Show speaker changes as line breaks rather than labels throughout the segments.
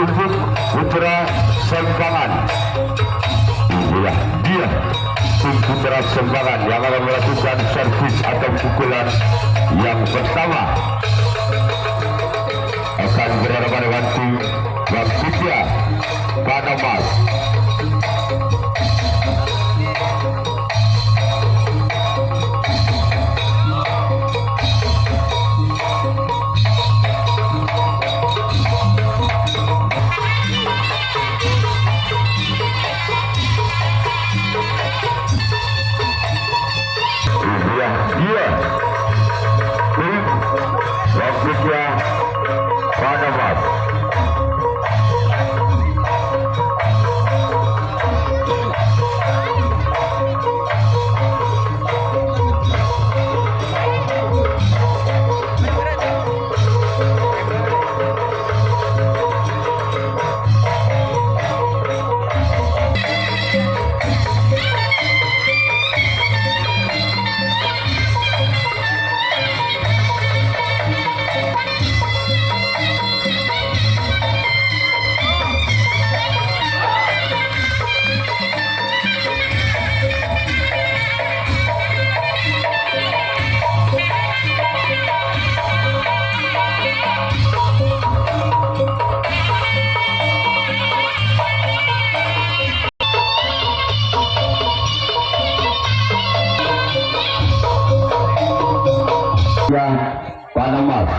untuk putra Sempangan. Inilah dia tim putra Sempangan yang akan melakukan servis atau pukulan yang pertama. Akan berhadapan dengan tim Bangkitya Panamas. Dia tim Bangkitya Panamas. Panamas.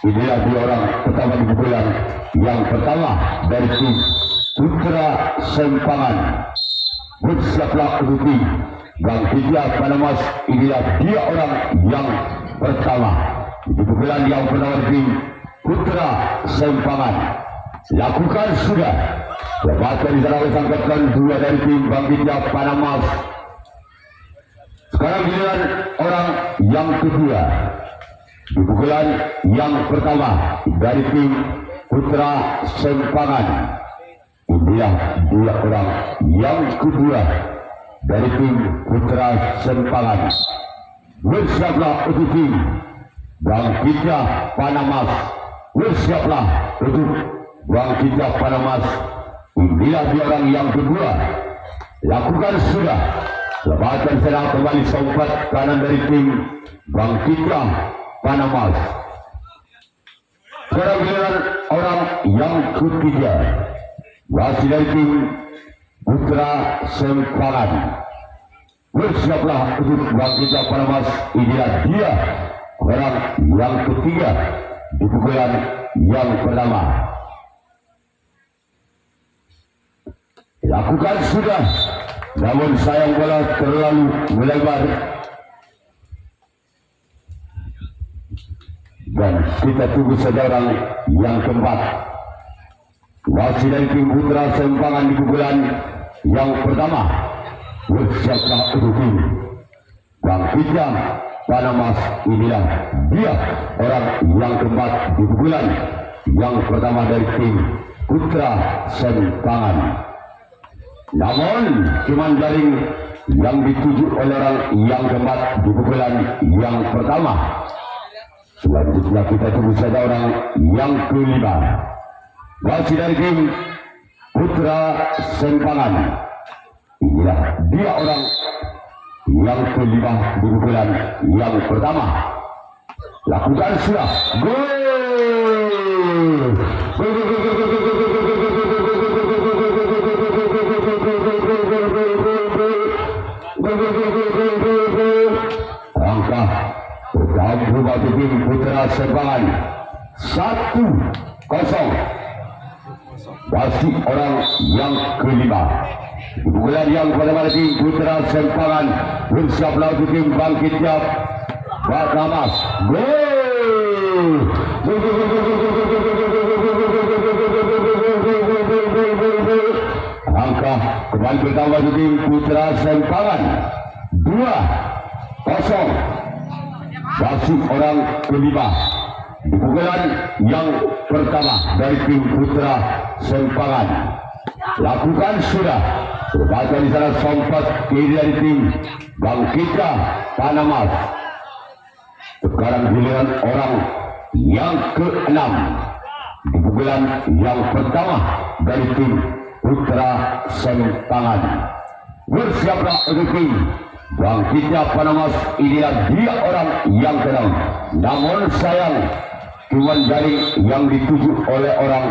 Inilah dua orang pertama di pukulan yang pertama dari tim putra Sempangan. Bersiaplah untuk tim Bangkitya Panamas. Inilah dia orang yang pertama di pukulan yang pertama dari tim putra Sempangan. Lakukan sudah. Lepaskan di sana oleh sangkatan dua dari tim Bangkitya Panamas. Sekarang giliran orang yang kedua di pukulan yang pertama dari tim putra Sempangan. Inilah dua orang yang kedua dari tim putra Sempangan. Bersiaplah untuk tim Bangkitya Panamas. Bersiaplah untuk Bangkitya Panamas. Inilah dua orang yang kedua. Lakukan sudah. Lepaskan serang kembali sompat kanan dari tim Bangkitya Panamas. Sekarang giliran orang yang ketiga masih dari tim putra Sempangan. Bersiaplah untuk Bangkitya Panamas. Inilah dia orang yang ketiga di pukulan yang pertama. Lakukan sudah. Namun sayang bola terlalu melebar dan kita tunggu saja orang yang keempat. Masih dari tim putra Sempangan di pukulan yang pertama. Bersiaplah untuk tim Bangkitya Panamas. Inilah dia orang yang keempat di pukulan yang pertama dari tim putra Sempangan. Namun cuman jaring yang dituju oleh orang yang keempat di pukulan yang pertama. Selanjutnya kita tunggu saja orang yang kelima. Masih dari tim putra Sempangan. Inilah dia orang yang kelima di pukulan yang pertama. Lakukan sudah. Gol! Angka bertambah bagi tim putra Sempangan 1-0. Masih orang yang kelima. Pukulan yang pertama tim putra Sempangan. Bersiaplah untuk tim Bangkitya Panamas. Gol! Angka kembali bertambah di tim putra Sempangan 2-0. Masih orang kelima di pukulan yang pertama dari tim putra Sempangan. Lakukan sudah. Berbaca di sana sompat kiri dari tim Bangkitya Panamas. Sekarang giliran orang yang ke-6 di pukulan yang pertama dari tim Putra Sempangan. Bersiaplah untuk tim bangkitnya Panamas. Inilah dia orang yang tenang, namun sayang cuma jaring yang dituju oleh orang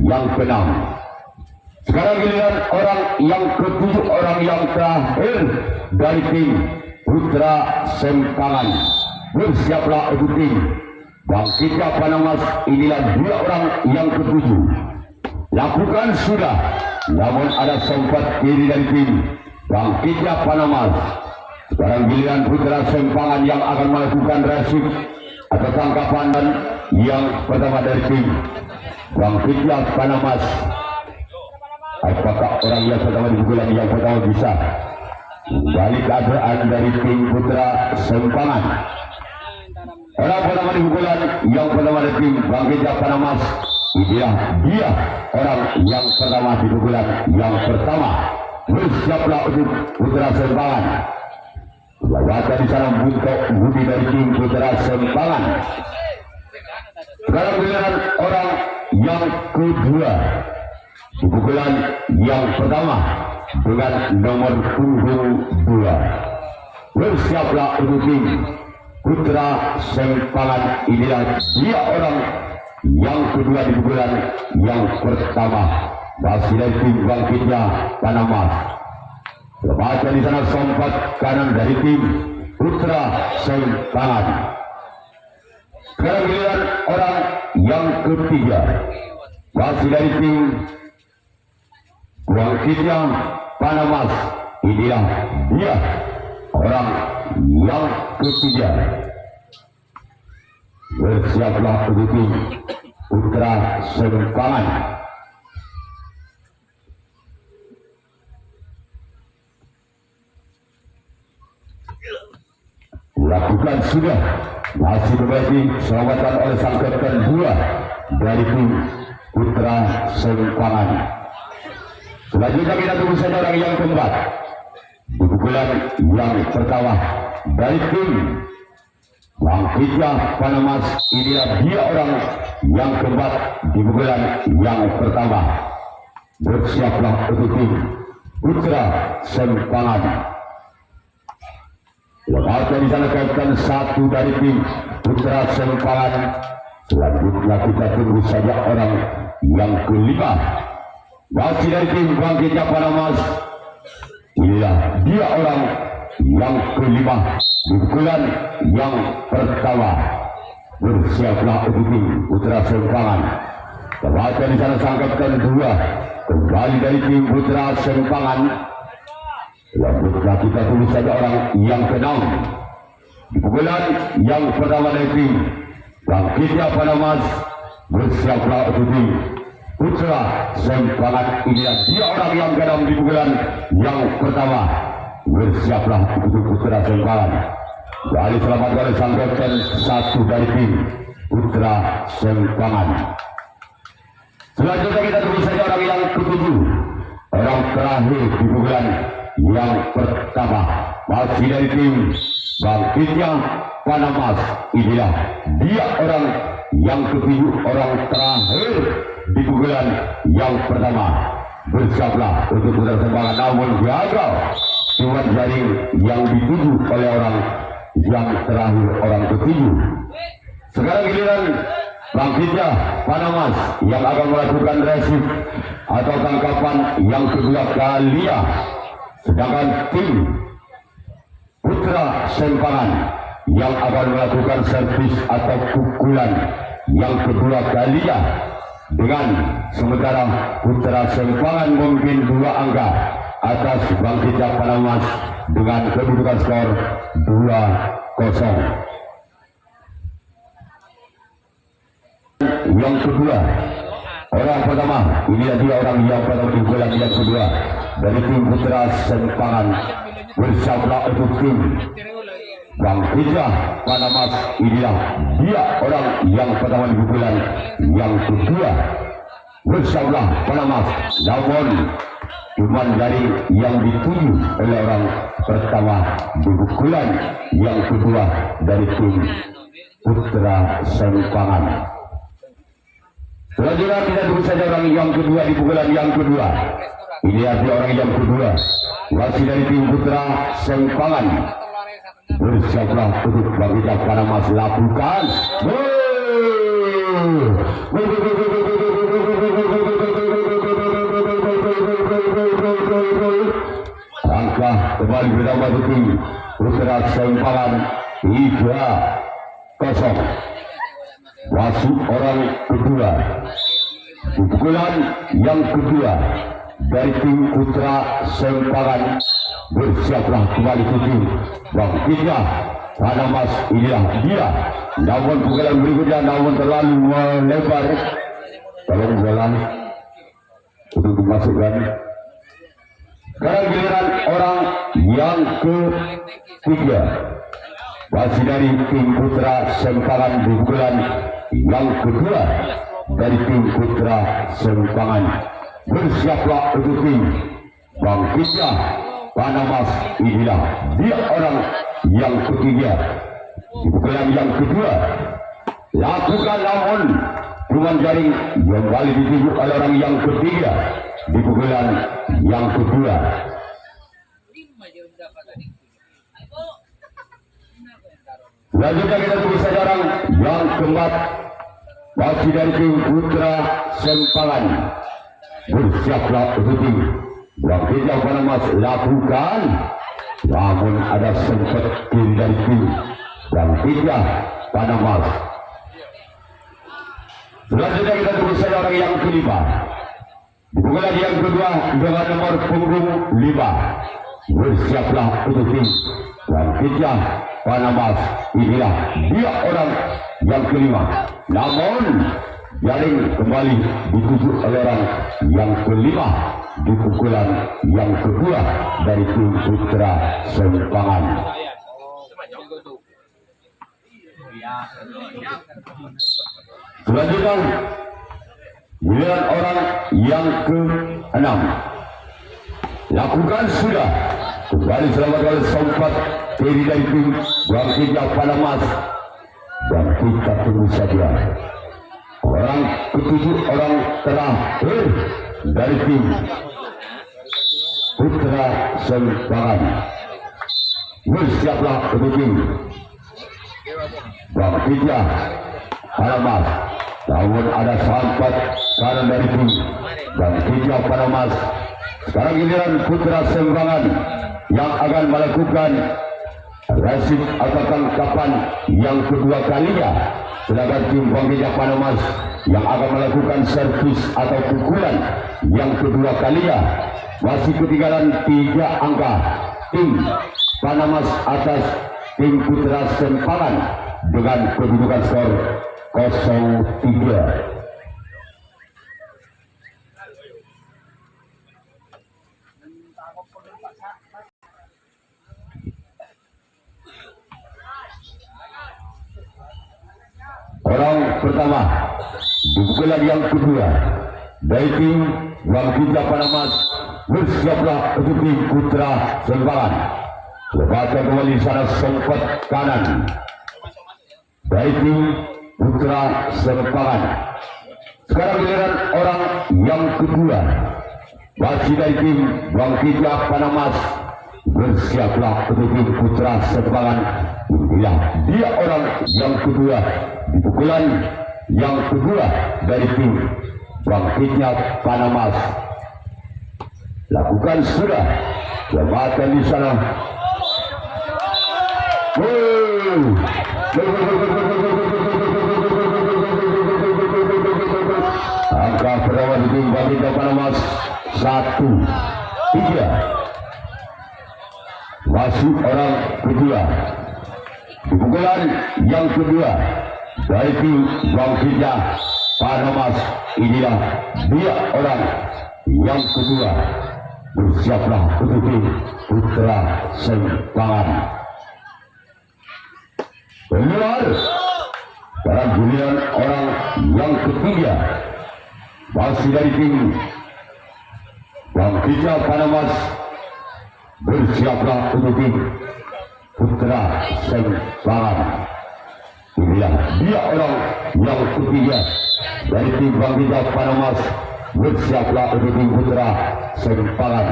yang tenang. Sekarang giliran orang yang ketujuh, orang yang terakhir dari tim Putra Sempangan. Bersiaplah untuk tim bangkitnya Panamas. Inilah dia orang yang ketujuh. Lakukan sudah, namun ada sempat kiri dari tim bangkitnya Panamas. Sekarang giliran Putra Sempangan yang akan melakukan resip atau tangkapan dan yang pertama dari tim bangkitnya Panamas. Apakah orang yang pertama di pukulan yang pertama bisa balik keadaan dari tim Putra Sempangan? Orang pertama di pukulan yang pertama dari tim bangkitnya Panamas. Dia orang yang pertama di pukulan yang pertama. Bersiaplah untuk Putra Sempangan. Lawatan di sana untuk budi dari tim Putra Sempangan. Sekarang giliran orang yang kedua di pukulan yang pertama dengan nomor punggung 2. Bersiaplah untuk tim Putra Sempangan. Inilah dia orang yang kedua di pukulan yang pertama. Masih dari tim bangkitnya Panamas. Baca di sana sompat kanan dari tim Putra Sempangan. Sekarang giliran orang yang ketiga. Masih dari tim bangkitnya Panamas. Inilah dia orang yang ketiga. Bersiaplah untuk tim Putra Sempangan. Lakukan sudah, masih berbagi selamatan oleh sang kapten 2 dari tim Putra Sempangan. Selanjutnya kita tunggu saja orang yang keempat di pukulan yang pertama dari tim bangkitnya Panamas. Inilah dia orang yang keempat di pukulan yang pertama. Bersiaplah untuk tim Putra Sempangan. Lembaga di sana kapten 1 dari tim Putra Sempangan. Selanjutnya kita tunggu saja orang yang kelima. Masih dari tim bangkitnya Panamas. Inilah dia orang yang kelima di pukulan yang pertama. Bersiaplah untuk tim Putra Sempangan. Lembaga di sana sang kapten 2 kembali dari tim Putra Sempangan. Selanjutnya kita tunggu saja orang yang tenang di pukulan yang pertama dari tim bangkitnya Panamas. Bersiaplah untuk tim Putra Sempangan. Inilah dia orang yang tenang di pukulan yang pertama. Bersiaplah untuk Putra Sempangan. Dari selamat oleh sang kapten 1 dari tim Putra Sempangan. Selanjutnya kita tunggu saja orang yang ketujuh, orang terakhir di pukulan yang pertama. Masih dari tim bangkitnya Panamas. Inilah dia orang yang ketujuh, orang terakhir di pukulan yang pertama. Bersiaplah untuk Putra Sempangan, namun gagal. Cuma jaring yang dituju oleh orang yang terakhir, orang ketujuh. Sekarang giliran bangkitnya Panamas yang akan melakukan resip atau tangkapan yang kedua kalinya. Sedangkan tim Putra Sempangan yang akan melakukan servis atau pukulan yang kedua kalinya. Dengan sementara Putra Sempangan memimpin 2 angka atas bangkitnya Panamas dengan kedudukan skor 2-0. Yang kedua, orang pertama, inilah dia orang yang pertama di pukulan yang kedua dari tim Putra Sempangan. Bersama untuk tim bangkitnya Panamas. Inilah dia orang yang pertama di pukulan yang kedua. Bersama Panamas, namun cuma dari yang dituju oleh orang pertama di pukulan yang kedua dari tim Putra Sempangan. Selanjutnya kita tunggu saja orang yang kedua di pukulan yang kedua. Ini arti orang yang kedua. Masih dari tim Putra Sempangan. Bersiaplah untuk bangkit karena masih lakukan. Langkah kembali berdamai tim Putra Sempangan 3-0. Masuk orang kedua. Pukulan yang kedua dari tim Putra Sempangan. Bersiaplah kembali tim bangkitnya karena mas inilah dia. Namun pukulan berikutnya namun terlalu melebar. Tolong jalan untuk dimasukkan. Sekarang giliran orang yang ketiga. Masih dari tim Putra Sempangan di pukulan yang kedua dari tim Putra Sempangan. Bersiaplah untuk tim bangkitnya karena mas inilah dia orang yang ketiga di pukulan yang kedua. Lakukan namun cuman jaring kembali dituju oleh orang yang ketiga di pukulan yang kedua. Selanjutnya kita tunggu saja orang yang keempat. Masih dari tim Putra Sempangan. Bersiaplah untuk tim bangkitnya karena mas lakukan. Namun ada sempat kiri dari tim bangkitnya karena mas. Selanjutnya kita tunggu saja orang yang kelima. Di pukulan yang kedua dengan nomor punggung 5. Bersiaplah untuk tim bangkitnya karena mas inilah dia orang yang kelima. Namun jaring kembali dituju oleh orang yang kelima di pukulan yang kedua dari tim Putra Sempangan. Selanjutnya giliran orang yang ke-6. Lakukan sudah kembali selamat oleh sempat kiri dari tim bangkitnya pada mas. Dan kita tunggu saja orang ketujuh orang terakhir dari tim Putra Sempangan. Bersiaplah untuk tim bangkitnya pada mas. Namun ada sampat kanan dari tim bangkitnya pada mas. Sekarang giliran Putra Sempangan yang akan melakukan resip atau tangkapan yang kedua kalinya. Sedangkan tim bangkitnya Panamas yang akan melakukan servis atau pukulan yang kedua kalinya. Masih ketinggalan 3 angka tim Panamas atas tim Putra Sempangan dengan kedudukan skor 0-3. Orang pertama di pukulan yang kedua dari tim bangkitnya Panamas. Bersiaplah untuk tim Putra Sempangan. Lepaskan kembali sana sempat kanan dari tim Putra Sempangan. Sekarang giliran orang yang kedua masih dari tim bangkitnya Panamas. Bersiaplah untuk tim Putra Sempangan. Inilah dia orang yang kedua di pukulan yang kedua dari tim bangkitnya Panamas. Lakukan sudah, lepaskan di sana. Angka pertama di tim bangkitnya Panamas 1-3. Masuk orang kedua di pukulan yang kedua dari tim bangkitnya Panamas. Inilah dia orang yang kedua. Bersiaplah untuk tim Putra Sempangan. Keluar para giliran orang yang ketiga masih dari tim bangkitnya Panamas. Bersiaplah untuk tim Putra Sempangan. Inilah dia orang yang ketiga dari tim Bangkita Panamas. Bersiaplah untuk tim putra Sempangan.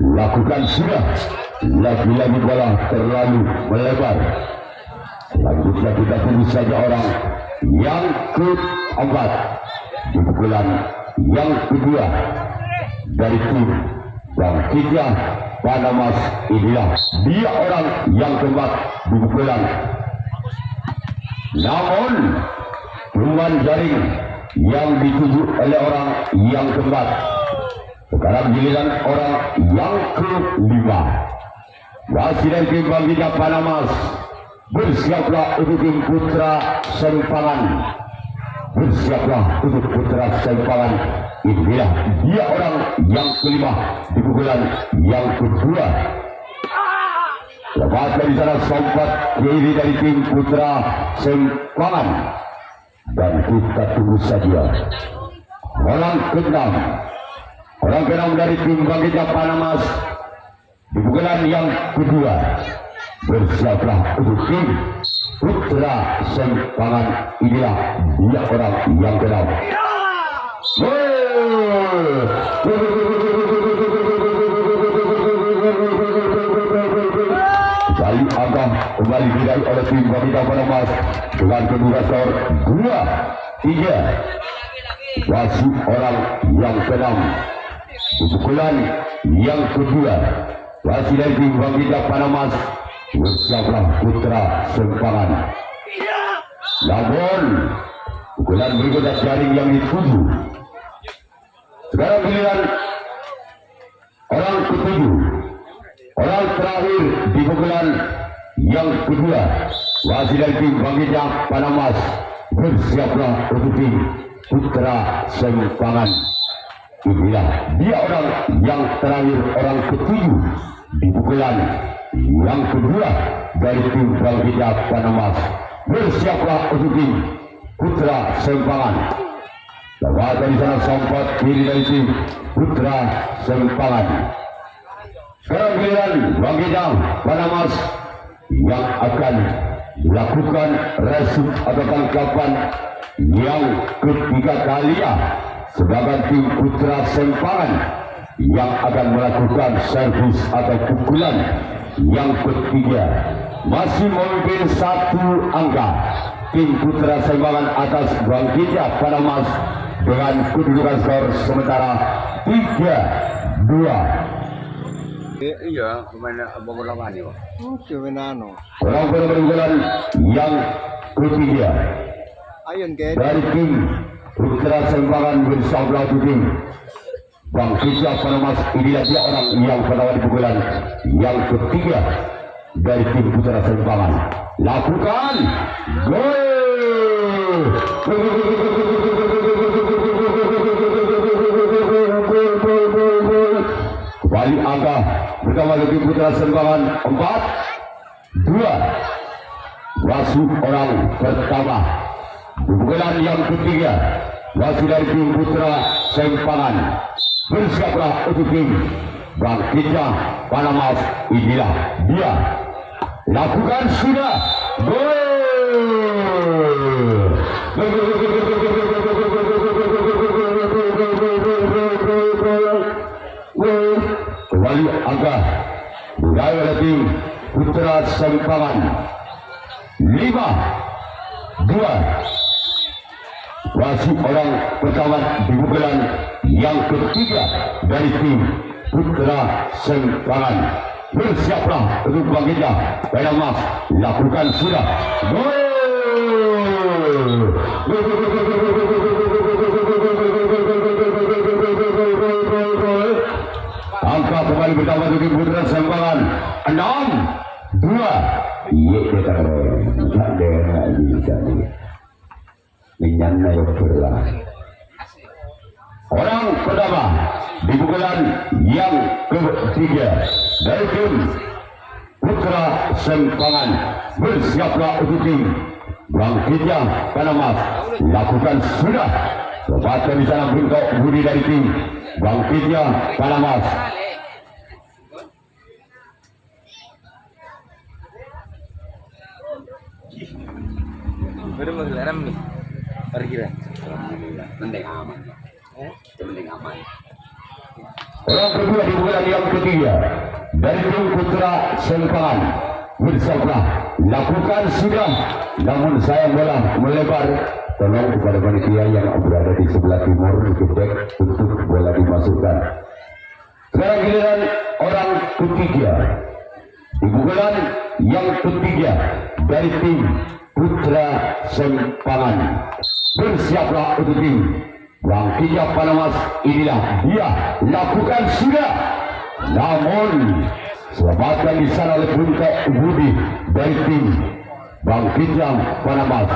Lakukan sudah. Lagi-lagi bola terlalu melebar. Selanjutnya kita tunggu saja orang yang keempat di pukulan yang kedua dari tim Bangkita Panamas. Inilah dia orang yang keempat di pukulan. Namun umpan jaring yang dituju oleh orang yang keempat. Sekarang giliran orang yang kelima. Masih dari tim Bangkita Panamas. Bersiaplah untuk tim putra Sempangan. Bersiaplah untuk putra Sempangan. Inilah dia orang yang kelima di pukulan yang kedua. Lepas dari sana sompat kiri dari tim putra Sempangan. Dan kita tunggu saja orang keenam. Orang keenam dari tim Bangkita Panamas di pukulan yang kedua. Bersiaplah untuk tim putra Sempangan. Inilah dia orang yang keenam. Kali agak kembali diraih oleh tim Bangkita Panamas dengan kedua skor 2-3. Masih orang yang keenam di pukulan yang kedua. Masih dari tim Bangkita Panamas. Bersiaplah putra Sempangan. Namun pukulan berikutnya jaring yang dituju. Sekarang giliran orang ketujuh. Orang terakhir di pukulan yang kedua. Masih dari tim Bangkita Panamas. Bersiaplah untuk tim putra Sempangan. Inilah dia orang yang terakhir, orang ketujuh di pukulan yang kedua dari tim Bangkita Panamas. Bersiaplah untuk tim putra Sempangan. Lewat dari sana sompat kiri dari tim putra Sempangan. Sekarang giliran Bangkita Panamas yang akan melakukan resip atau tangkapan yang ketiga kali sebagai tim putra Sempangan yang akan melakukan servis atau pukulan yang ketiga. Masih memimpin satu angka tim putra Sempangan atas Bangkita Panamas dengan kedudukan skor sementara 3-2.
Iya, pemain Bogor lawan ya. Sebenarnya.
Orang berbulan yang ketiga dari tim putra Sempangan bersama tim Bangkita Panamas. Inilah dia orang yang penawar pukulan yang ketiga dari tim putra Sempangan. Lakukan gol. Kembali angka bersama tim putra Sempangan 4-2. Masuk orang pertama di pukulan yang ketiga. Masih dari tim putra Sempangan. Bersiaplah untuk tim Bangkita Panamas. Inilah dia. Lakukan sudah. Gol. Kembali angka diraih oleh tim putra Sempangan 5-2. Masih orang pertama di pukulan yang ketiga dari tim putra Sempangan. Bersiaplah untuk Bangkita Panamas. Lakukan sudah. Gol. Angka kembali pertama untuk tim putra Sempangan 6-2. Iya kita tidak ada bisa nih. Menyana yang berlah. Orang pertama di pukulan yang ketiga dari tim putra Sempangan. Bersiaplah untuk tim Bangkita Panamas. Lakukan sudah. Baca di sana bentuk budi dari tim Bangkita Panamas.
Baru menggelar nih. Pergi lah. Mending aman. Mending aman.
Orang kedua di bulan yang ketiga dari tim Putra Sempangan bersabda lakukan sudah, namun saya bola melebar. Tolong kepada panitia yang berada di sebelah timur dek untuk bola dimasukkan. Sekarang giliran orang ketiga di bulan yang ketiga dari tim Putra Sempangan bersiaplah untuk tim Bangkitnya Panamas. Inilah dia lakukan sudah, namun selamatkan di sana oleh Bunta Budi dari tim Bangkitnya Panamas.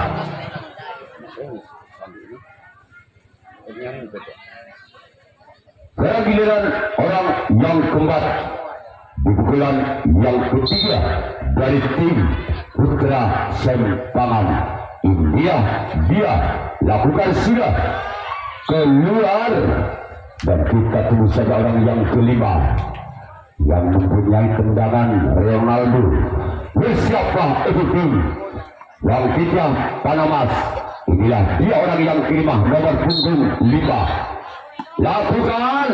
Sekarang giliran orang yang keempat di pukulan yang ketiga dari tim Putra Sempangan. Dia lakukan sudah, keluar, dan kita tunggu saja orang yang kelima yang mempunyai tendangan Ronaldo. Bersiaplah untuk tim Bangkitnya Panamas. Inilah dia orang yang kelima, nomor punggung 5. Lakukan,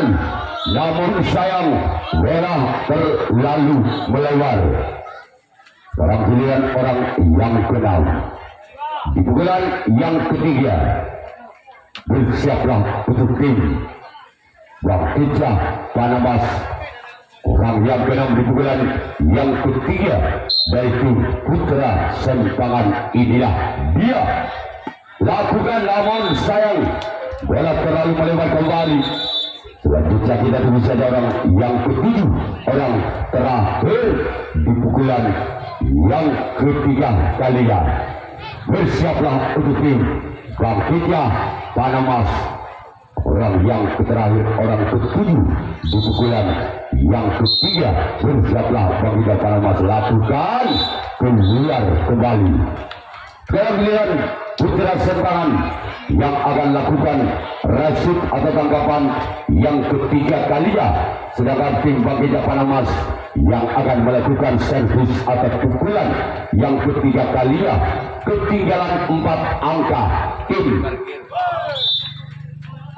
namun sayang bola terlalu melewar. Sekarang giliran orang yang ke-6 di pukulan yang ketiga. Bersiaplah untuk tim Bangkitnya Panamas. Orang yang ke-6 di pukulan yang ketiga dari tim Putra Sempangan. Inilah dia lakukan, namun sayang bola terlalu melebar kembali. Selanjutnya kita tunggu saja orang yang ke-7, orang terakhir di pukulan yang ketiga kalinya. Bersiaplah untuk tim Bangkitnya Panamas. Orang yang terakhir, orang ke-7 di pukulan yang ketiga. Bersiaplah Bangkitnya Panamas. Lakukan, keluar kembali. Sekarang giliran Putra Sempangan yang akan lakukan rasid atau tangkapan yang ketiga kalinya. Sedangkan tim Bangkitnya Panamas yang akan melakukan servis atau pukulan yang ketiga kalinya. Ketinggalan 4 angka. Tim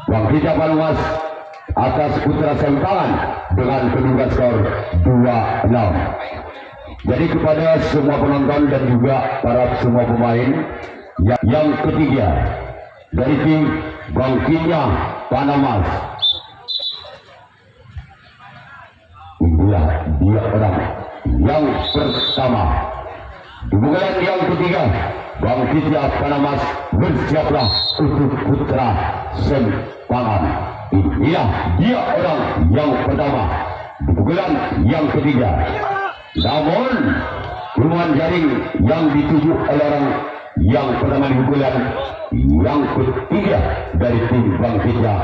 Bangkitnya Panamas atas Putra Sempangan dengan kedudukan skor 2-6. Jadi kepada semua penonton dan juga para semua pemain yang ketiga dari tim Bangkitnya Panamas, inilah dia orang yang pertama di pukulan yang ketiga. Bangkitnya Panamas bersiaplah untuk Putra Sempangan. Inilah dia orang yang pertama di pukulan yang ketiga. Namun keluar jaring yang dituju oleh orang yang pertama di pukulan yang ketiga dari tim Bangkitnya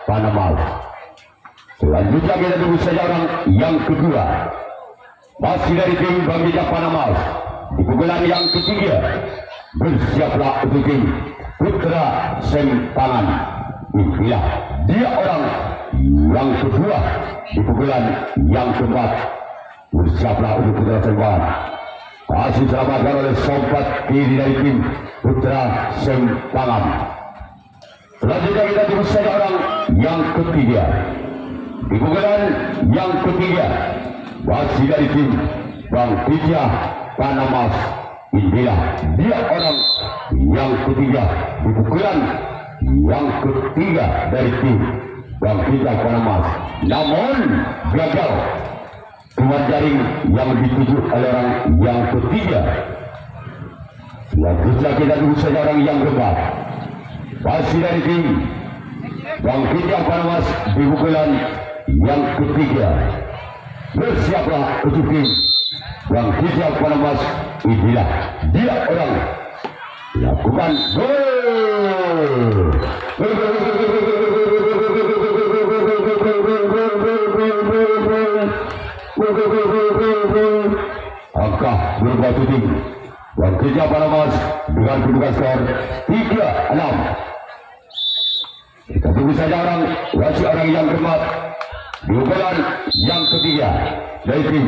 Panamas. Selanjutnya kita tunggu saja orang yang kedua, masih dari tim Bangkitnya Panamas di pukulan yang ketiga. Bersiaplah untuk tim Putra Sempangan. Inilah dia orang yang kedua di pukulan yang keempat. Bersiaplah untuk Putra Sempangan. Masih diselamatkan oleh sobat kiri dari tim Putra Sempangan. Selanjutnya kita tunggu saja orang yang ketiga di pukulan yang ketiga. Masih dari tim Bangkitnya Panamas. Inilah dia orang yang ketiga di pukulan yang ketiga dari tim Bangkitnya Panamas. Namun gagal. Keluar jaring yang dituju oleh orang yang ketiga. Selanjutnya kita tunggu saja orang yang keempat. Masih dari tim Bangkitnya Panamas di pukulan yang ketiga. Bersiaplah untuk tim Bangkitnya Panamas. Inilah dia orang lakukan gol. Angka berubah tuting. Bangkitnya Panamas dengan kedudukan skor 3-6. Kita tunggu saja orang wasit orang yang keempat di pukulan yang ketiga dari tim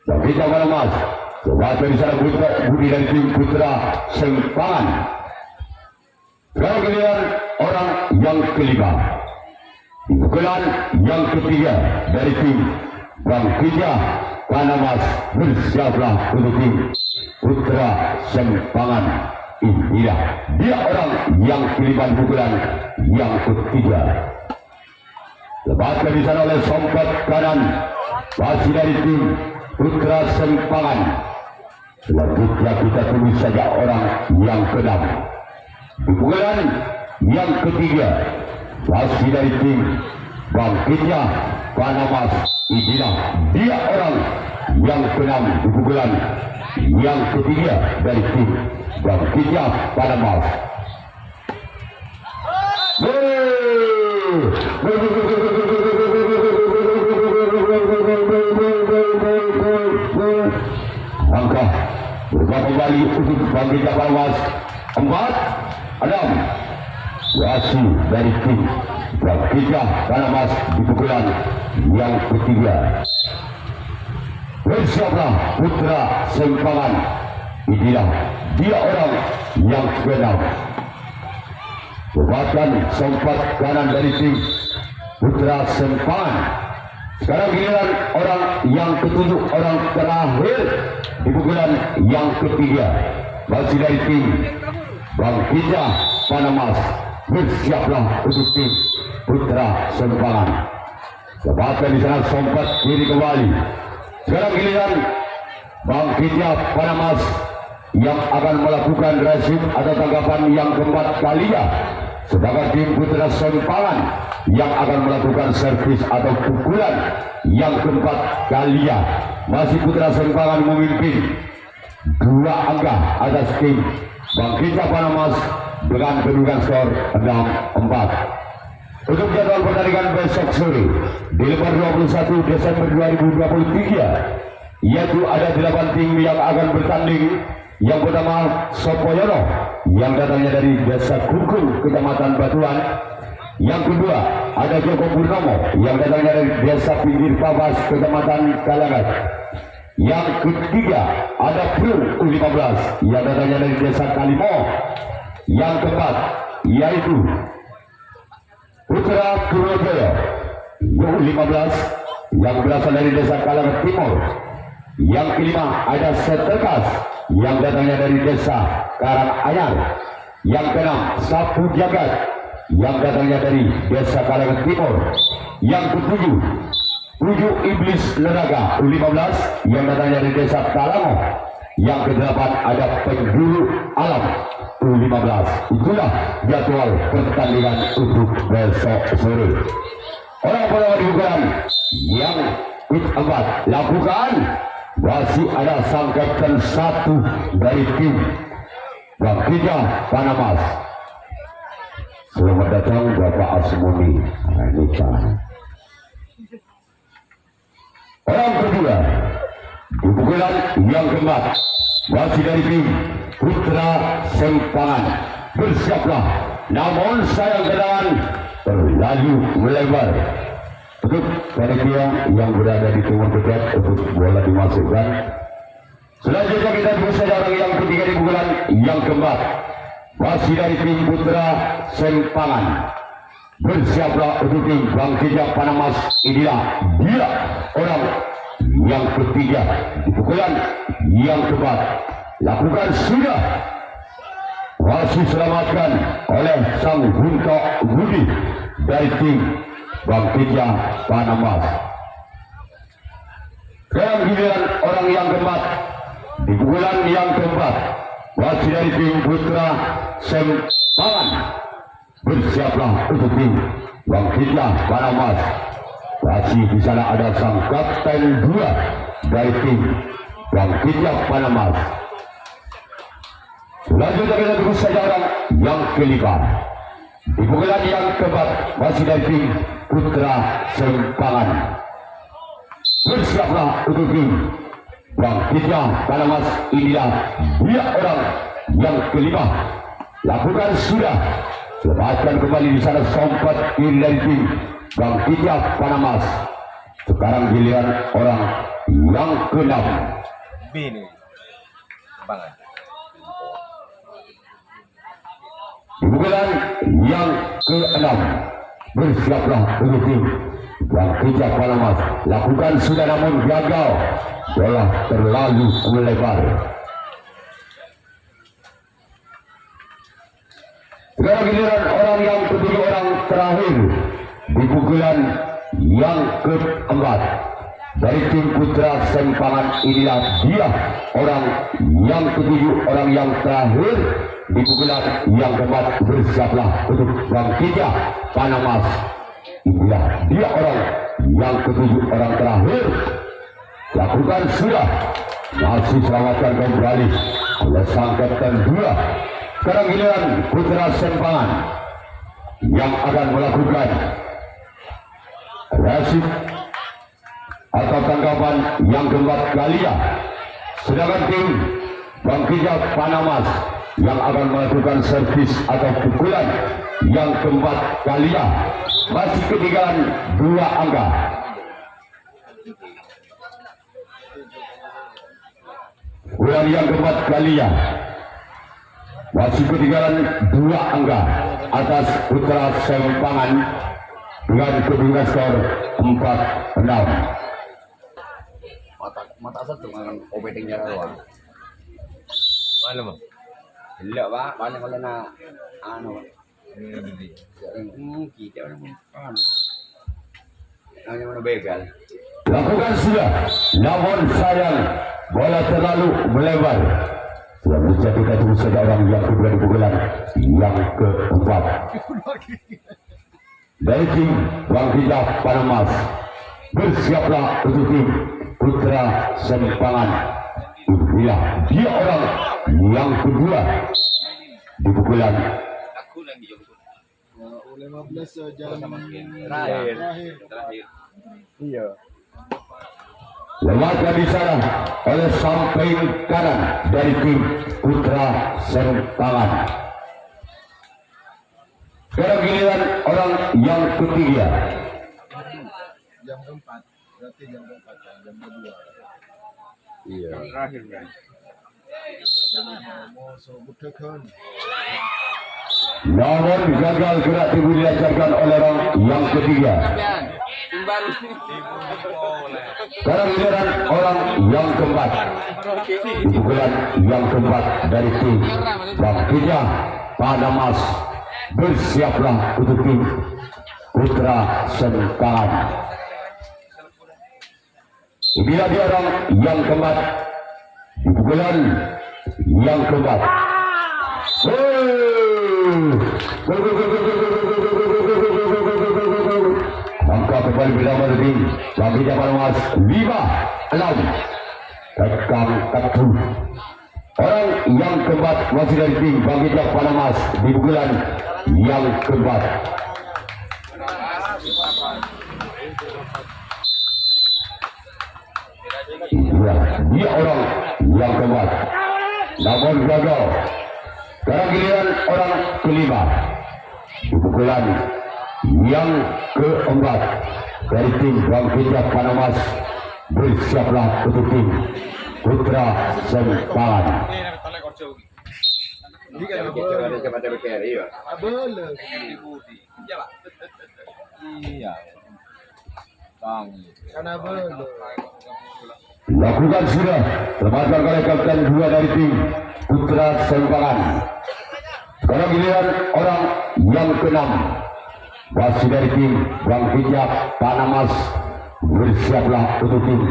Bangkitnya Panamas. Coba dari sana Budi dari tim Putra Sempangan. Sekarang giliran orang yang kelima. Pukulan yang ketiga dari tim Bangkitnya Panamas bersiaplah untuk tim Putra Sempangan India. Dia orang yang kelima pukulan yang ketiga. Lepaskan di sana oleh sompat kanan masih dari tim Putra Sempangan. Selanjutnya kita tunggu saja orang yang keenam. Pukulan yang ketiga masih dari tim Bangkitnya Panamas India. Dia orang yang keenam di pukulan yang ketiga dari tim Bangkitnya Panamas. Angka berubah kembali untuk Bangkitnya Panamas. 4, 6 berhasil dari tim Bangkitnya Panamas di pukulan yang ketiga. Bersiaplah Putra Sempangan India. Dia orang yang keenam. Lepaskan sompat kanan dari tim Putra Sempangan. Sekarang giliran orang yang ketujuh, orang terakhir di pukulan yang ketiga masih dari tim Bangkitnya Panamas. Bersiaplah untuk tim Putra Sempangan. Lepaskan di sana sompat kiri kembali. Sekarang giliran Bangkitnya Panamas yang akan melakukan resim atau tanggapan yang keempat kalinya. Sedangkan tim Putra Sempangan yang akan melakukan servis atau pukulan yang keempat kalinya. Masih Putra Sempangan memimpin 2 angka atas tim Bangkitnya Panamas dengan kedudukan skor 6-4. Untuk jadwal pertandingan besok sore di lembar 21 Desember 2023, yaitu ada 8 tim yang akan bertanding. Yang pertama Sopoyono yang datangnya dari Desa Kukul, Kecamatan Batuan. Yang kedua ada Joko Purnomo yang datangnya dari Desa Pinggir Pabas, Kecamatan Kalangat. Yang ketiga ada Pru U15 yang datangnya dari Desa Kalimo. Yang keempat yaitu Putra Purwojoyo U15 yang berasal dari Desa Kalangat Timur. Yang kelima ada Seterkas yang datangnya dari Desa Karanganyar. Yang keenam Sapu Jagat yang datangnya dari Desa Kalangat Timur. Yang ketujuh Tujuh Iblis Neraga U15 yang datangnya dari Desa Talango. Yang kedelapan ada Penjuru Alam U15. Itulah jadwal pertandingan untuk besok sore. Orang pertama dibukukan yang keempat lakukan. Masih ada sang kapten 1 dari tim Bangkitnya Panamas. Selamat datang Bapak Asmoni Anika. Orang kedua di pukulan yang keempat masih dari tim Putra Sempangan. Bersiaplah, namun sayang keadaan terlalu melebar. Untuk panitia yang berada di timur dekat untuk bola dimasukkan. Selanjutnya kita tunggu saja orang yang ketiga di pukulan yang keempat masih dari tim Putra Sempangan. Bersiaplah untuk tim Bangkitnya Panamas India. Dia orang yang ketiga di pukulan yang keempat. Lakukan sudah. Masih selamatkan oleh sang Hunto Budi dari tim Bangkitnya Panamas. Sekarang giliran orang yang keempat di pukulan yang keempat masih dari tim Putra Sempangan. Bersiaplah untuk tim Bangkitnya Panamas. Masih di sana ada sang kapten 2 dari tim Bangkitnya Panamas. Selanjutnya kita tunggu saja orang yang kelima di pukulan yang keempat masih dari tim Putra Sempangan. Bersiaplah untuk tim Bangkitnya Panamas India. Dia orang yang kelima. Lakukan sudah. Lepaskan kembali di sana sompat kiri dari tim Bangkitnya Panamas. Sekarang giliran orang yang keenam.
Bini banget.
Di pukulan yang ke-6 bersiaplah untuk tim Bang Kijang Panamas. Lakukan sudah namun gagal, bola terlalu melebar. Sekarang giliran orang yang ketujuh, orang terakhir di pukulan yang keempat dari tim Putra Sempangan. Inilah dia orang yang ketujuh, orang yang terakhir di pukulan yang keempat. Bersiaplah untuk Bang Kijang Panamas. Inilah dia orang yang ketujuh, orang terakhir. Lakukan sudah, masih selamatkan kembali oleh sang kapten 2. Sekarang giliran Putra Sempangan yang akan melakukan resit atau tanggapan yang keempat Galia. Sedangkan tim Bang Kijang Panamas yang akan melakukan servis atau pukulan yang keempat Galia. Masih ketinggalan 2 angka. Pukulan yang keempat Galia. Masih ketinggalan 2 angka atas Putra Sempangan dengan kedudukan skor 4-6.
Mata satu dengan opening jalan luar.
Mana mah?
Tidak pak, paling kalau nak anu. Kita orang pun. Hanya mana begal.
Lakukan sudah, namun sayang bola terlalu melebar. Sudah menjadi kita tunggu saja orang yang kedua di pukulan yang keempat dari tim Bang Kijang Panamas. Bersiaplah untuk tim Putra Sempangan. Inilah dia orang yang kedua di pukulan.
15 jam
Terakhir.
Iya.
Lewatkan di sana oleh samping kanan dari tim Putra Sempangan. Sekarang giliran orang yang ketiga.
Jam keempat. Berarti jam keempat, jam kedua.
Iya.
Terakhir kan.
Mau sebut tekan.
Namun gagal gerak dilancarkan oleh orang yang ketiga. Sekarang giliran orang yang keempat. Di pukulan yang keempat dari tim Bang Kijang Panamas. Bersiaplah untuk tim Putra Sempangan. Inilah dia orang yang keempat di pukulan yang keempat. Angka kembali bersama tim Bang Kijang Panamas 5-6. Tekan ketu. Orang yang keempat masih dari tim Bang Kijang Panamas di pukulan yang keempat. Dia orang yang keempat, namun gagal. Sekarang giliran orang kelima di pukulan yang keempat dari tim Bang Kijang Panamas. Bersiaplah untuk tim Putra Sempangan.
Cepat berkir, iya.
Boleh.
Iya. Bang.
Karena boleh.
Lakukan sudah, selamatkan oleh kapten 2 dari tim Putra Sempangan. Sekarang giliran orang yang ke-6 masih dari tim Bang Kijang Panamas. Bersiaplah untuk tim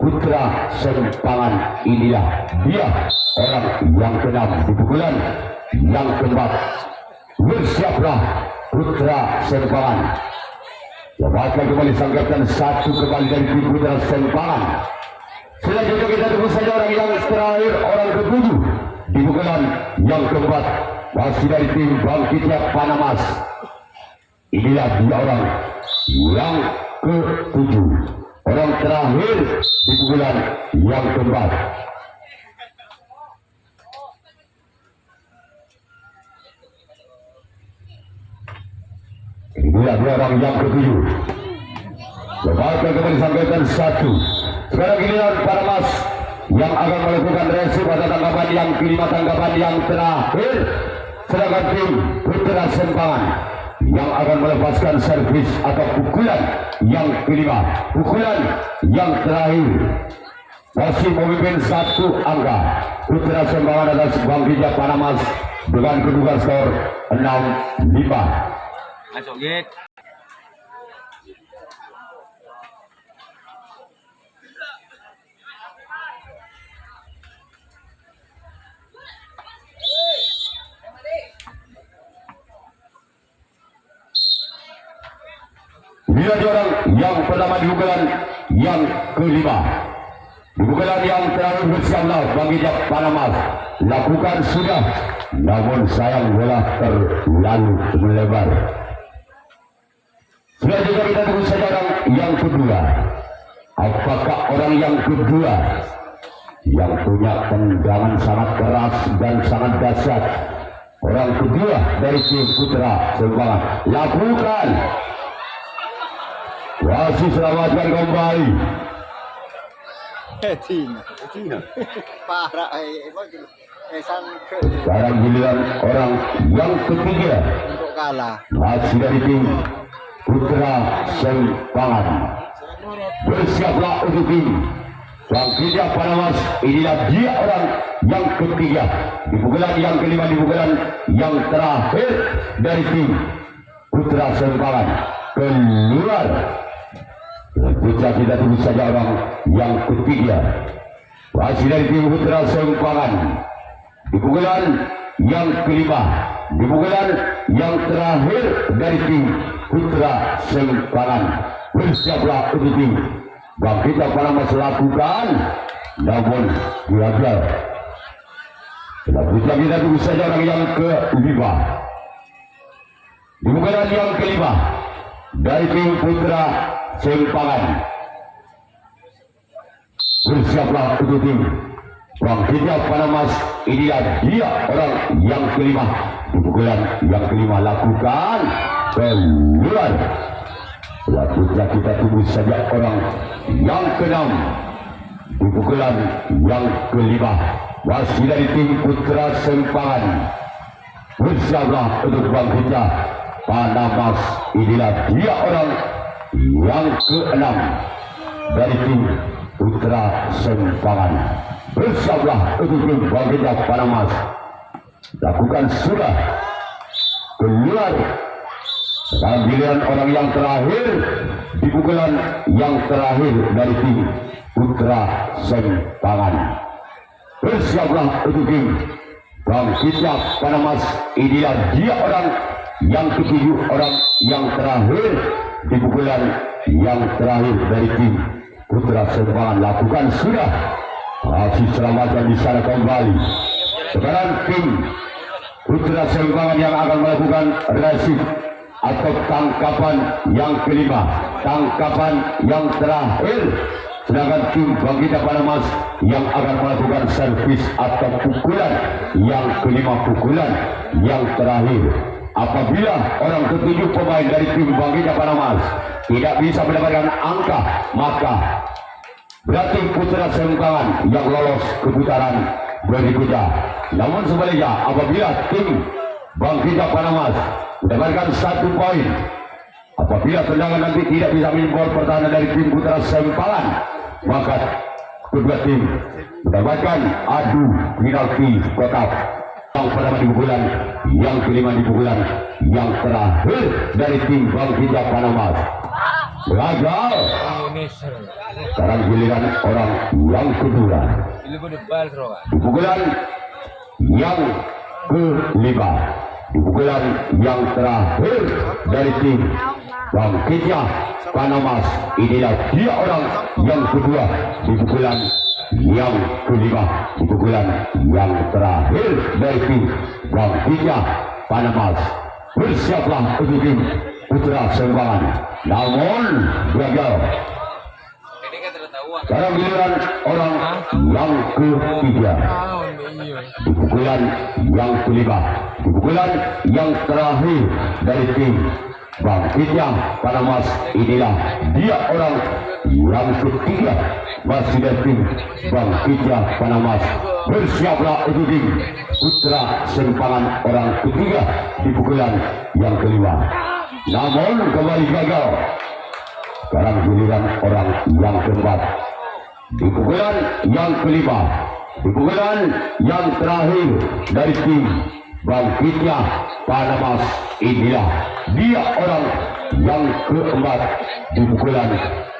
Putra Sempangan. Inilah dia orang yang ke-6 di pukulan yang keempat. Bersiaplah Putra Sempangan. Lepaskan kembali sanggatan 1 kembali dari tim Putra Sempangan. Selanjutnya kita tunggu saja orang yang terakhir, orang ke-7 di pukulan yang keempat masih dari tim Bang Kijang Panamas. Inilah dia orang yang ke-7, orang terakhir di pukulan yang keempat. Inilah dia orang yang ke-7. Lepaskan kembali sanggatan 1. Sekarang giliran Panamas yang akan melakukan resip atau tanggapan yang kelima, tanggapan yang terakhir. sedangkan tim Putra Sempangan yang akan melepaskan servis atau pukulan yang kelima, pukulan yang terakhir. Masih memimpin 1 angka Putra Sempangan atas Bang Rijal Panamas dengan kedudukan skor 6-5.
Masuk gate.
Bila orang yang pertama di pukulan yang kelima, di pukulan yang terakhir bersama Bang Rijal Panamas lakukan sudah, namun sayang bola terlalu melebar. Sudah juga kita tunggu saja orang yang kedua. Apakah orang yang kedua yang punya tendangan sangat keras dan sangat dahsyat, orang kedua dari tim Putra Sempangan lakukan. Wasit selamatkan kembali.
Tina.
Parah, sangke
Sekarang giliran orang yang ketiga
untuk kalah.
masih dari tim Putra Sempangan. Bersiaplah untuk tim Bang Rijal Panamas. Inilah dia orang yang ketiga di pukulan yang kelima, di pukulan yang terakhir dari tim Putra Sempangan. Keluar. Putra kita tunggu saja orang yang ketiga masih dari tim Putra Sempangan di pukulan yang kelima, di pukulan yang terakhir dari tim Putra Sempangan. Bersiaplah untuk tim Bang Rijal Panamas lakukan, namun gagal. Putra kita tunggu saja orang yang kelima di pukulan yang kelima dari tim Putra Sempangan. Bersiaplah untuk tim Bang Rijal Panamas. Inilah dia orang yang kelima di pukulan yang kelima lakukan, keluar. Putra kita tunggu saja orang yang keenam di pukulan yang kelima masih dari tim Putra Sempangan. Bersiaplah untuk Bang Rijal Panamas. Inilah dia orang yang keenam dari tim Putra Sempangan. Bersiaplah untuk tim Bang Rijal Panamas lakukan sudah, keluar. Sekarang giliran orang yang terakhir di pukulan yang terakhir dari tim Putra Sempangan. Bersiaplah untuk tim Bang Rijal Panamas. Inilah dia orang yang ketujuh, orang yang terakhir di pukulan yang terakhir dari tim Putra Sempangan. Lakukan sudah, masih selamatkan di sana kembali. Sekarang tim Putra Sempangan yang akan melakukan resip atau tangkapan yang kelima, tangkapan yang terakhir. Sedangkan tim Bang Rijal Panamas yang akan melakukan servis atau pukulan yang kelima, pukulan yang terakhir. Apabila orang ketujuh pemain dari tim Bang Rijal Panamas tidak bisa mendapatkan angka, maka berarti Putra Sempangan yang lolos ke putaran berikutnya. Namun sebaliknya, apabila tim Bang Rijal Panamas mendapatkan 1 poin, apabila tendangan nanti tidak bisa menjebol pertahanan dari tim Putra Sempangan, maka kedua tim mendapatkan adu penalti kotak. Yang pertama di pukulan yang kelima, di pukulan yang terakhir dari tim Bang Rijal Panamas. Gagal. Sekarang giliran orang yang kedua di pukulan yang kelima, di pukulan yang terakhir dari tim Bang Rijal Panamas. Inilah dia orang yang kedua di pukulan yang kelima, di pukulan yang terakhir dari tim Bang Rijal Panamas. Bersiaplah untuk tim Putra Sempangan, namun gagal. Sekarang giliran orang yang ketiga di pukulan yang kelima, di pukulan yang terakhir dari tim bangkitnya Panamas. Inilah dia orang yang ketiga masih dari tim bangkitnya Panamas. Bersiaplah untuk tim putra sempangan orang ketiga di pukulan yang kelima, namun kembali gagal. Sekarang giliran orang yang keempat di pukulan yang kelima, di pukulan yang terakhir dari tim bangkitnya Panamas. Inilah dia orang yang keempat di pukulan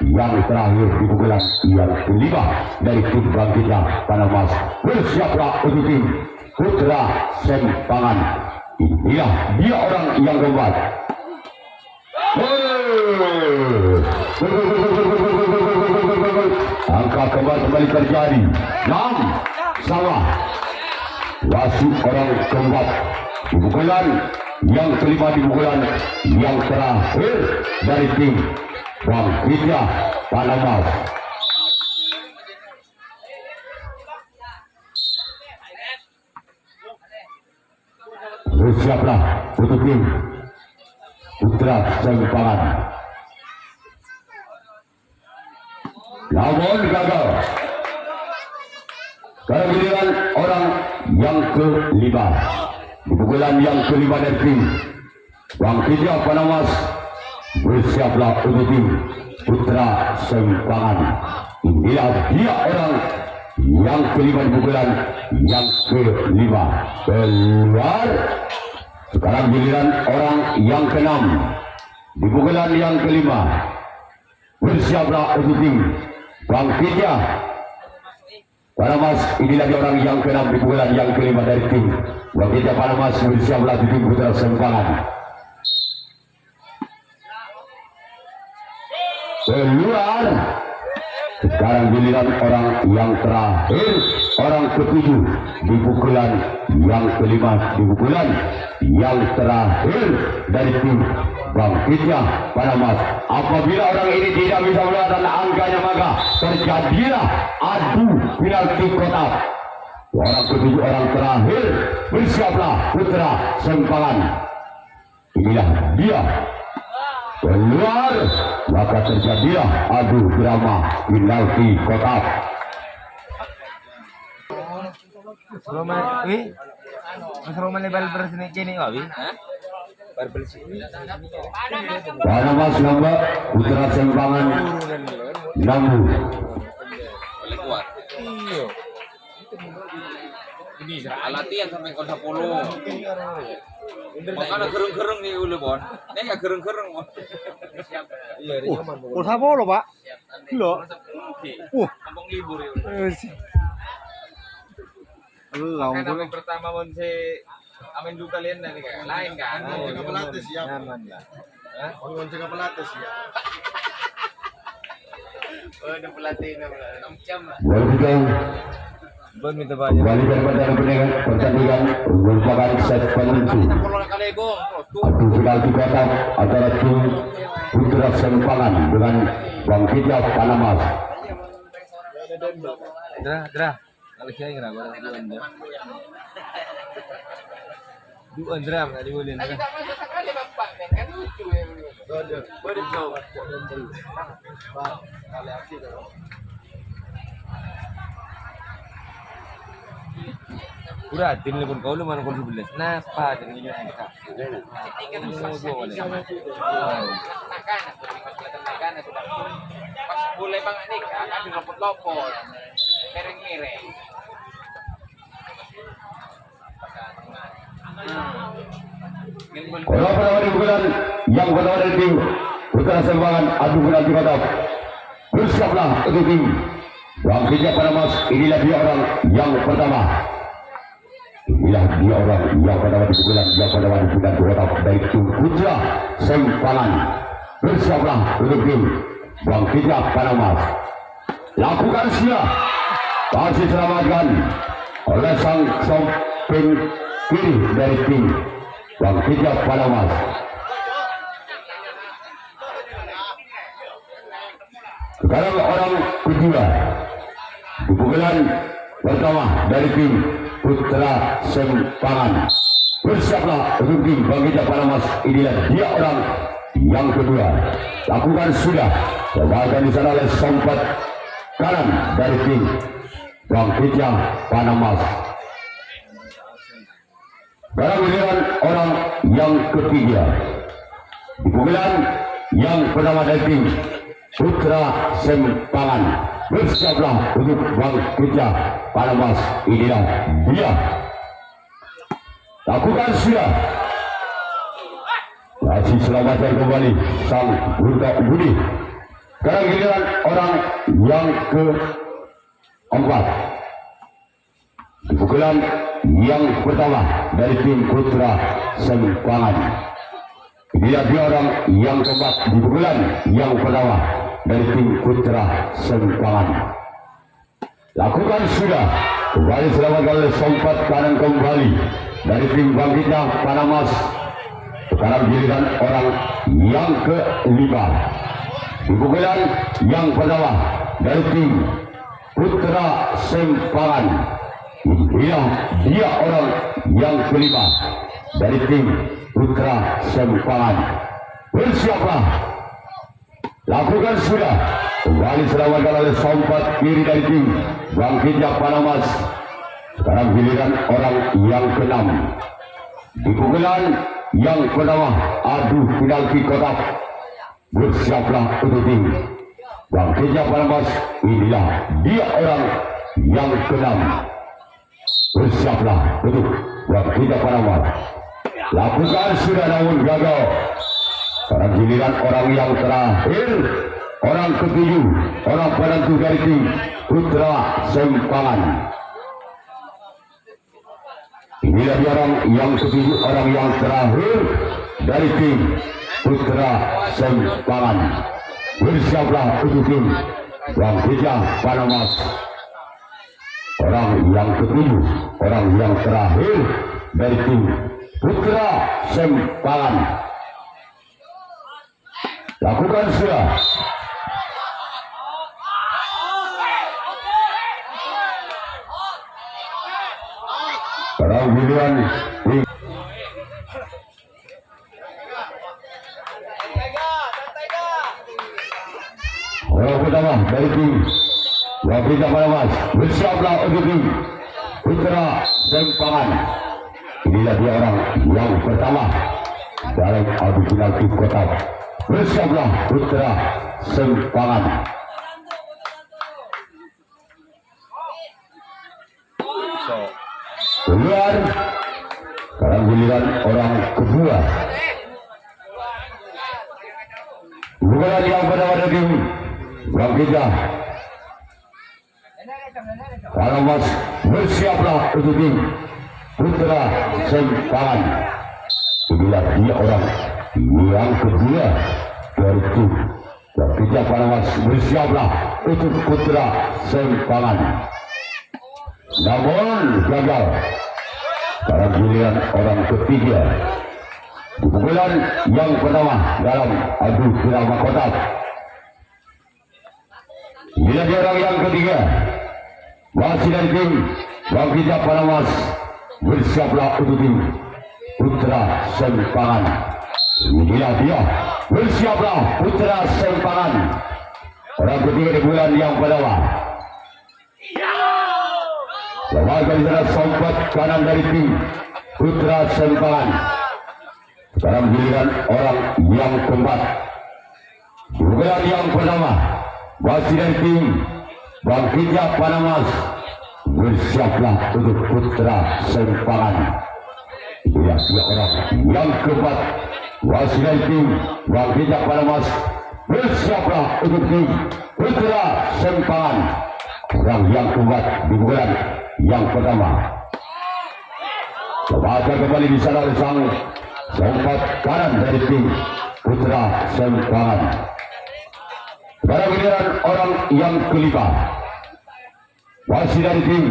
yang terakhir, di pukulan yang kelima dari tim bangkitnya Panamas. Bersiaplah untuk tim putra sempangan. Inilah dia orang yang keempat. Angka kembali terjadi 6 sama. Wasit orang keempat di pukulan yang kelima, di pukulan yang terakhir dari tim bangkitnya Panamas. Bersiaplah untuk tim putra sempangan, namun gagal. Sekarang giliran orang yang kelima di pukulan yang kelima dari tim bangkitnya Panamas. Bersiaplah untuk tim putra sempangan. Inilah dia orang yang kelima di pukulan yang kelima. Keluar. Sekarang giliran orang yang keenam di pukulan yang kelima. Bersiaplah untuk tim bangkitnya Panamas. Inilah dia orang yang keenam di pukulan yang kelima dari tim bangkitnya Panamas. Bersiaplah untuk tim putra sempangan. Keluar. Sekarang giliran orang yang terakhir, orang ketujuh di pukulan yang kelima, di pukulan yang terakhir dari tim bangkitnya Panamas. Apabila orang ini tidak bisa melakukan angkanya, maka terjadilah adu penalti kotak. Orang ketujuh, orang terakhir. Bersiaplah putra sempangan. Inilah dia. Keluar, maka terjadilah adu drama penalti kotak.
Roman level bersini kini wabi.
Panamas nambah putra sempangan 6.
Boleh kuat. Ini latihan sampai kon 10. Makanya gereng-gereng nih udah bon. Ini nggak gereng-gereng bon.
Kota Polo pak. Lo.
Kampung libur ya.
Lawan
Kan pertama bon si amin dulu kalian dan lain kan.
Jaga pelatih siap.
nyaman lah.
Orang jaga pelatih siap.
Oh, ada pelatih 6 jam lah.
Bon minta banyak.
Kembali daripada pertandingan merupakan set penentu
Kalau kali gong,
adu penalti kotak antara tim putra sempangan dengan bangkitnya Panamas.
Gerah. Kalau saya gerah barang duan dia. Duan gerah nggak dibolehin.
Kita masuk sekali bapak, kan lucu ya. Boleh coba.
Kali aksi kalau.
Udah, tim pun kau lu mana kau 11. Napa dengan ini angka?
Tekan sudah. Pas boleh bang ini akan dilopot-lopot. Miring-miring.
Kalau pertama di bulan yang pertama dari tim putra sempangan adu penalti kotak. Bersiaplah untuk tim bangkitnya Panamas. Inilah dia orang yang pertama. Inilah dia orang yang pertama di bulan yang pertama di bulan kotak dari tim putra sempangan. Bersiaplah untuk tim bangkitnya Panamas. Lakukan siap. Pasti selamatkan oleh sang samping kiri dari tim bangkitnya Panamas. Sekarang orang kedua di pukulan pertama dari tim putra sempangan. Bersiaplah untuk tim bangkitnya Panamas. Inilah dia orang yang kedua. Lakukan sudah. Coba di sana oleh Sompat kanan dari tim Bangkitnya Panamas. Barang giliran orang yang ketiga. Di pukulan yang pertama dari tim Putra Sempangan. Bersiaplah untuk Bangkitnya Panamas. Inilah dia. Lakukan sudah. Masih selamatkan kembali sang Burka Budi. Sekarang giliran orang yang keempat. Di pukulan yang pertama dari tim Putra Sempangan. Inilah dia orang yang keempat di pukulan yang pertama dari tim Putra Sempangan. Lakukan sudah. Kembali selamatkan oleh Sompat kanan kembali dari tim Bangkitnya Panamas. Sekarang giliran orang yang kelima. Di pukulan yang pertama dari tim Putra Sempangan. Inilah dia orang yang kelima dari tim Putra Sempangan. Bersiaplah. Lakukan sudah. Kembali selamatkan oleh Sompat kiri dari tim Bangkitnya Panamas. Sekarang giliran orang yang keenam. Di pukulan yang pertama, adu penalti kotak. Bersiaplah untuk tim Bangkitnya Panamas. Inilah dia orang yang keenam. Bersiaplah untuk Bangkitnya Panamas. Lakukan sudah namun gagal. Sekarang giliran orang yang terakhir, orang ketujuh, orang penentu dari tim Putra Sempangan. Inilah dia orang yang ketujuh, orang yang terakhir dari tim Putra Sempangan. Bersiaplah untuk tim Bangkitnya Panamas. Orang yang ketujuh, orang yang terakhir dari tim Putra Sempangan. Lakukan sudah. Sekarang giliran tim orang pertama dari tim Bangkitnya Panamas. Bersiaplah untuk tim Putra Sempangan. Inilah dia orang yang pertama dalam adu penalti kotak. Bersiaplah Putra Sempangan. Keluar. Sekarang giliran orang kedua. Bukan yang pertama dari tim Bangkitnya Panamas. Bersiaplah untuk tim Putra Sempangan. Inilah dia orang yang kedua dari tim Bangkitnya Panamas. Bersiaplah untuk Putra Sempangan. Namun gagal. Sekarang giliran orang ketiga. Di pukulan yang pertama dalam adu drama kotak. Inilah dia orang yang ketiga. Masih dari tim Bangkitnya Panamas. Bersiaplah untuk tim Putra Sempangan. Inilah dia. Bersiaplah Putra Sempangan. Orang ketiga di bulan yang pertama. Lawan dari sana Sompat kanan dari tim Putra Sempangan. Sekarang giliran orang yang keempat. Pukulan yang pertama masih dari tim Bangkitnya Panamas. Bersiaplah untuk Putra Sempangan. Inilah dia orang yang keempat masih dari tim Bangkitnya Panamas. Bersiaplah untuk tim Putra Sempangan. Orang yang keempat di pukulan yang pertama. Baca kembali di sana oleh sang Sompat kanan dari tim Putra Sempangan. Sekarang giliran orang yang kelima. Masih dari tim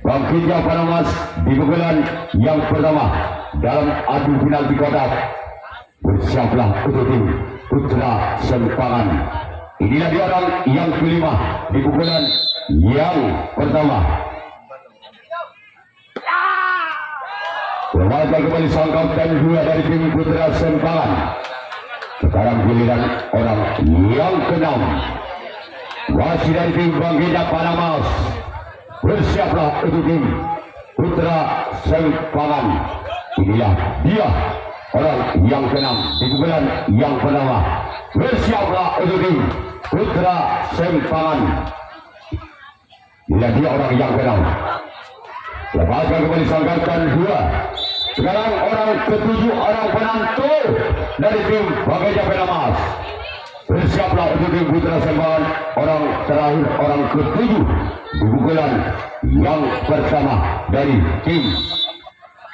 Bangkitnya Panamas di pukulan yang pertama dalam adu penalti kotak. Bersiaplah untuk tim Putra Sempangan. Inilah dia orang yang kelima di pukulan yang pertama. Kembali kembali sang kapten dua dari tim Putra Sempangan. Sekarang giliran orang yang keenam. Masih dari tim Bangkita Panamas. Bersiaplah untuk tim Putra Sempangan. Inilah dia orang yang keenam di pukulan yang pertama. Bersiaplah untuk tim Putra Sempangan. Inilah dia orang yang keenam. Lepaskan kembali sanggarkan dua. Sekarang orang ketujuh, orang penantu dari tim Bangkita Panamas. Bersiaplah untuk tim Putra Sempangan. Orang terakhir, orang ketujuh di pukulan yang pertama dari tim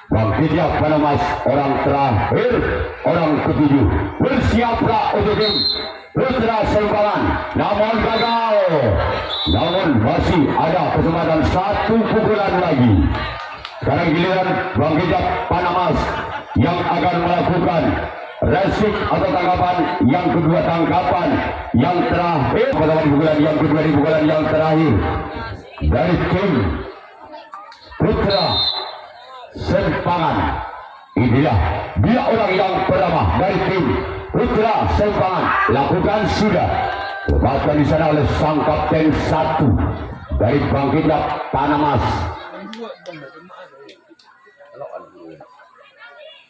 Bangkita Panamas. Orang terakhir, orang ketujuh. Bersiaplah untuk tim Putra Sempangan. Namun gagal. Namun masih ada kesempatan satu pukulan lagi. Sekarang giliran Bangkita Panamas yang akan melakukan resik atau tangkapan yang kedua, tangkapan yang terakhir pada pukulan yang kedua di pukulan yang terakhir dari tim Putra Sempangan. Inilah dia orang yang pertama dari tim Putra Sempangan. Lakukan sudah. Lepaskan di sana oleh sang kapten satu dari Bangkita Panamas.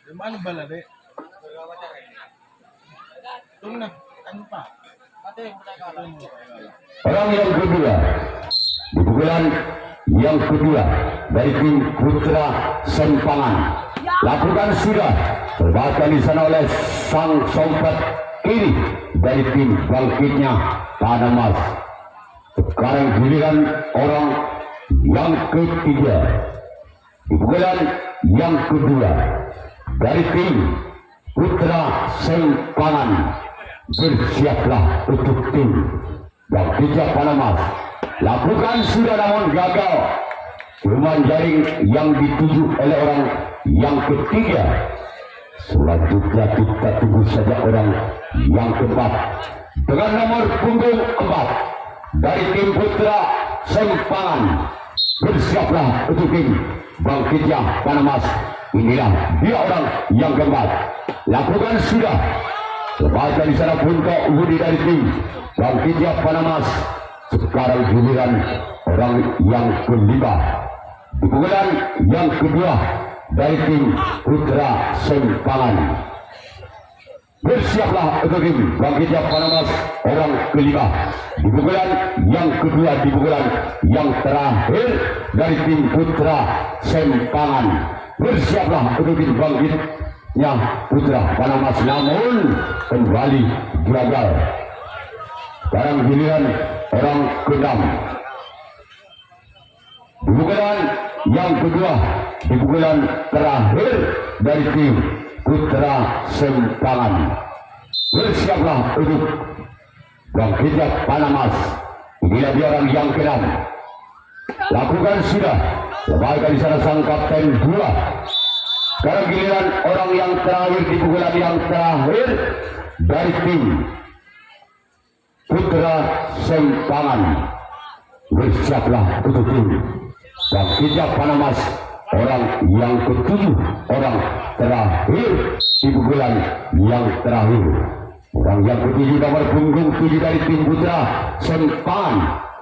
Di mana bala dek? Tunggu ano pa?
Orang yang kedua di pukulan yang kedua dari tim Putra Sempangan. Lakukan sudah. Lepaskan di sana oleh sang sompet kiri dari tim Bangkitnya Panamas. Sekarang giliran orang yang ketiga di pukulan yang kedua dari tim Putra Sempangan. Bersiaplah untuk tim Bangkitnya Panamas. Lakukan sudah namun gagal. Cuman jaring yang dituju oleh orang yang ketiga. Selanjutnya kita tunggu saja orang yang keempat dengan nomor punggung 4 dari tim Putra Sempangan. Bersiaplah untuk tim Bangkitnya Panamas. Inilah dia orang yang keempat. Lakukan sudah. Lepaskan di sana Punto Budi dari tim Bangkitnya Panamas. Sekarang giliran orang yang kelima di pukulan yang kedua dari tim Putra Sempangan. Bersiaplah untuk tim Bangkitnya Panamas. Orang kelima di pukulan yang kedua di pukulan yang terakhir dari tim Putra Sempangan. Bersiaplah untuk tim Bangkitnya Putra Panamas. Namun kembali gagal. Sekarang giliran orang ke-6 di pukulan yang kedua di pukulan terakhir dari tim Putra Sempangan. Bersiaplah untuk Bangkitnya Panamas. Inilah dia orang yang ke-6. Lakukan sudah. Lepaskan di sana sang kapten 2. Sekarang giliran orang yang terakhir di pukulan yang terakhir dari tim Putra Sempangan. Bersiaplah untuk tim Bangkitnya Panamas. Orang yang ketujuh, orang terakhir di pukulan yang terakhir. Orang yang ketujuh nomor punggung 7 dari tim Putra Sempangan.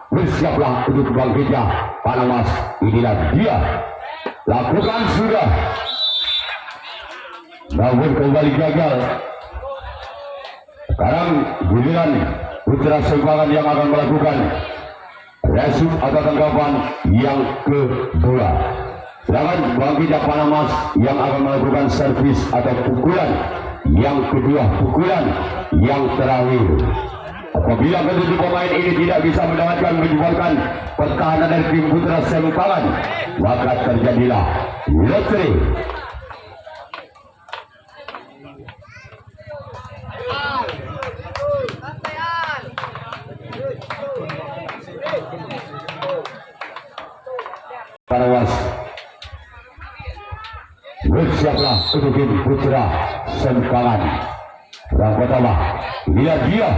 Bersiaplah untuk Bangkitnya Panamas. Inilah dia. Lakukan sudah. Namun kembali gagal. Sekarang giliran Putra Sempangan yang akan melakukan resip atau tanggapan yang kedua. Sedangkan Bangkitnya Panamas yang akan melakukan servis atau pukulan yang kedua, pukulan yang terakhir. Apabila ketujuh pemain ini tidak bisa mendapatkan menjualkan pertahanan dari tim Putra Sempangan, maka terjadilah lotre. Panamas. Bersiaplah untuk tim Putra Sempangan. Yang pertama, inilah dia.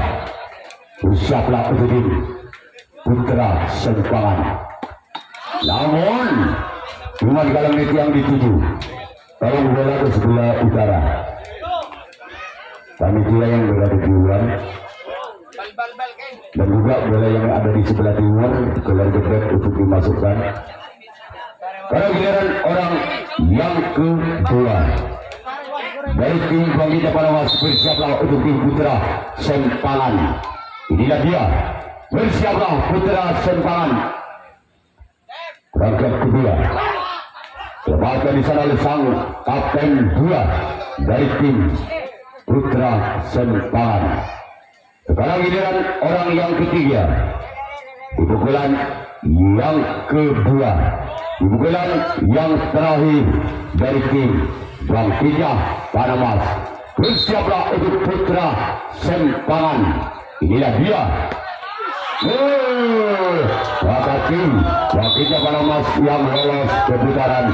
Bersiaplah untuk tim Putra Sempangan. Namun cuma galang net yang dituju. Tolong bola ke sebelah utara. panitia yang berada di luar dan juga bola yang ada di sebelah timur keluarga back untuk dimasukkan. Pada giliran orang yang kedua dari tim Bangkita Panamas bersiaplah untuk tim Putra Sempangan. Inilah dia, bersiaplah Putra Sempangan. Rangkap kedua lepaskan di sana oleh sang kapten 2 dari tim Putra Sempangan. Sekarang giliran orang yang ketiga, di pukulan yang kedua, di pukulan yang terakhir dari tim Bangkita Panamas. Bersiaplah untuk Putra Sempangan. Inilah dia. Maka tim Bangkita Panamas yang lolos ke putaran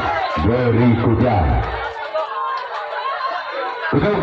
berikutnya. Untuk